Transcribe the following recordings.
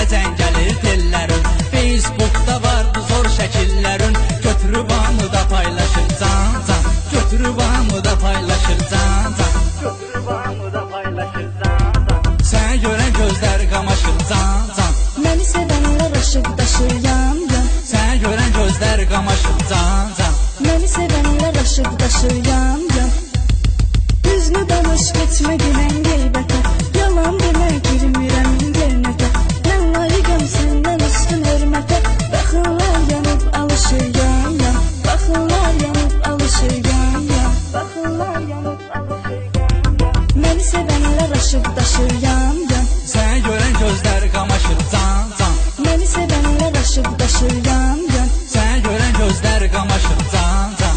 gecən gəlir tellərin. Facebookda vardı zor şəkillərin. Götürüb hamı da paylaşır can can. Götürüb hamı da paylaşır can can. Götürüb hamı da paylaşır can can. Səni görən gözlər qamaşır can can. Məni sevənlər aşıq daşır yan yan. Səni görən gözlər qamaşır can can. Məni sevənlər aşıq daşır yan yan. Düzünü danış geçmə günən qeybətə. Yalan demə girmirəm internetə. Mən layiqəm səndən üstün hörmətə. Baxırlar yanıb alışır yan yan. Baxırlar yanıb alışır yan yan. Baxırlar yanıb alışır yan yan. Məni sevənlər aşıq daşır yan yan. Səni görən gözlər qamaşır can can. Məni sevənlər aşıq daşır yan yan. Səni görən gözlər qamaşır can can.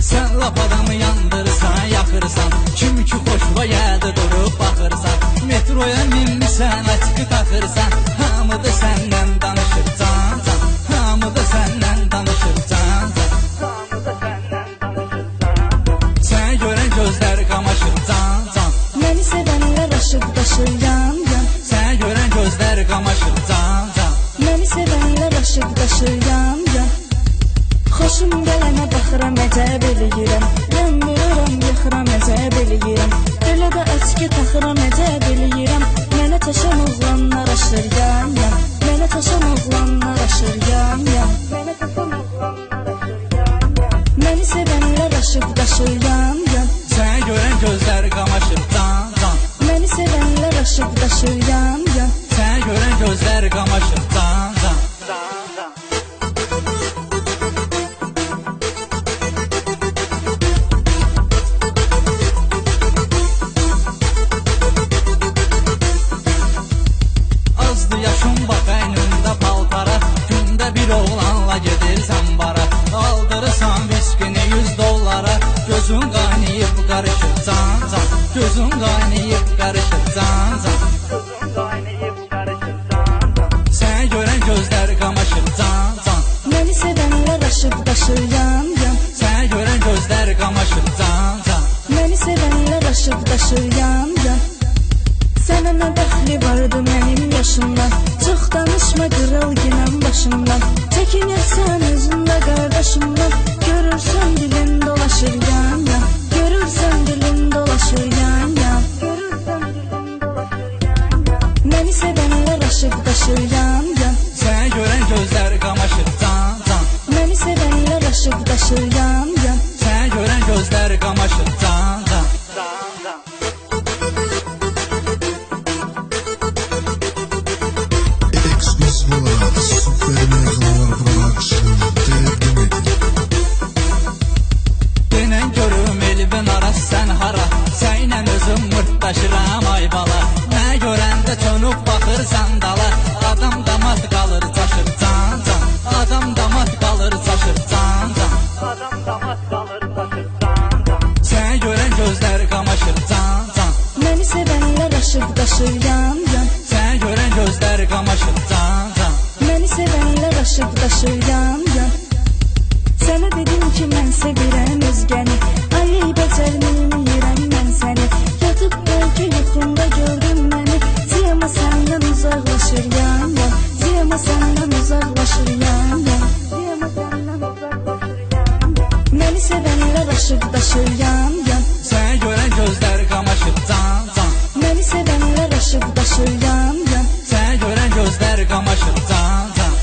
Sən lap adamı yandırırsan, yaxırsan. Kim ki xoşuna gəldi durub baxırsan. Metroya minmisən, açıqı taxırsan. Hamı da səndən danışır can can. Hamı da səndən danışır can can. Hamı da səndən danışır can can. Səni görən gözlər qamaşır can can. Məni sevənlər aşıq daşır yan yan. Səni görən gözlər qamaşır can can. Məni sevənlər aşıq daşır yan yan. Xoşum gələnə baxıram, əcəb eləyirəm. Rəm vururam, yıxıram, əcəb eləyirəm. Elə də əski taxıram, əcəb eləyirəm. Mənə taşan oğlanlar aşır yan yan. Mənə taşan oğlanlar aşır yan yan. Mənə taşan oğlanlar aşır yan yan. Məni sevənlər aşıq daşır yan yan. Səni görən gözlər qamaşır can can. Məni sevənlər aşıq daşır yan yan. Səni görən gözlər qamaşır can can. Azdı yaşım bax əynində paltara. Gündə bir oğlanla gedirsən bara. Aldırırsan viskini $100. Gözün qaynayıb qarışır can can. Gözün qaynayıb qarışır can can. Gözün qaynayıb qarışır can can. Səni görən gözlər qamaşır can can. Məni sevənlər aşıq daşır yan yan. Səni görən gözlər qamaşır can can. Məni sevənlər aşıq daşır yan yan. Sənə nə dəxli vardı mənim yaşımdan. Çox danışma qırıl ginəm başımdan. Çəkinirsən özündə qardaşımdan. Görürsən dilin dolaşır yan yan. Görürsən dilin dolaşır yan yan. Görürsən dilin dolaşır yan yan. Məni sevənlər aşıq daşır yan yan. Səni görən gözlər qamaşır can can. Məni sevənlər aşıq daşır yan yan. Səni görən gözlər qamaşır can can. Denən görüm elbin aras sən hara. Səynə özüm mırtdaşıram ay bala. Nə görəndə çönüb baxırsan dala. Adam damat qalır çaşır can can. Adam damat qalır çaşır can can. Adam damat qalır çaşır can can. Səni görən gözlər qamaşır can can. Məni sevənlər aşıq daşır yan yan. Səni görən gözlər qamaşır can can. Məni sevənlər aşıq daşır yan yan. Sənə dedim ki mən sevirəm özgəni. Ay bəcərməyirəm mən səni. Yatıb bəlkə yuxumda gördün məni. Ziyama səndən uzaqlaşır yan yan. Ziyama səndən uzaqlaşır yan yan. Ziyama səndən uzaqlaşır yan yan. Məni sevənlər aşıq daşır yan yan. Səni görən gözlər qamaşır can can. Məni sevənlər aşıq daşır yan yan. Səni görən gözlər qamaşır can can.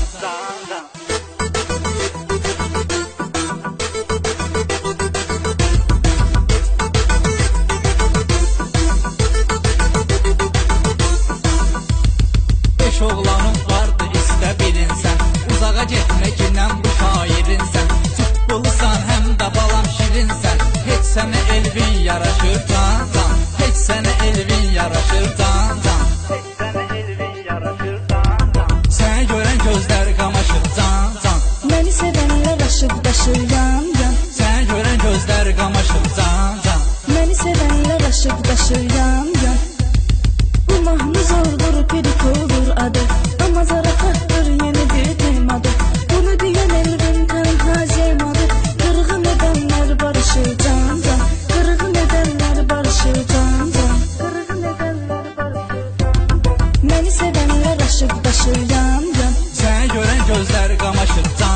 Beş oğlanın vardı istə bilinsən. Uzağa getməklə bu şairinsən. Tutbulusan həm də balam şirinsən. Heç sənə elvin yaraşır can can. Heç sənə elvin yaraşır can can. Heç sənə elvin yaraşır can can. Səni görən gözlər qamaşır can can. Məni sevənlər aşıq daşır yan yan. Səni görən gözlər qamaşır can can. Məni sevənlər aşıq daşır yan yan. Bu mahnı zordur, pirik olur adı. Ama zarafatdır yeni bir temadır. Bunu qamaşır can.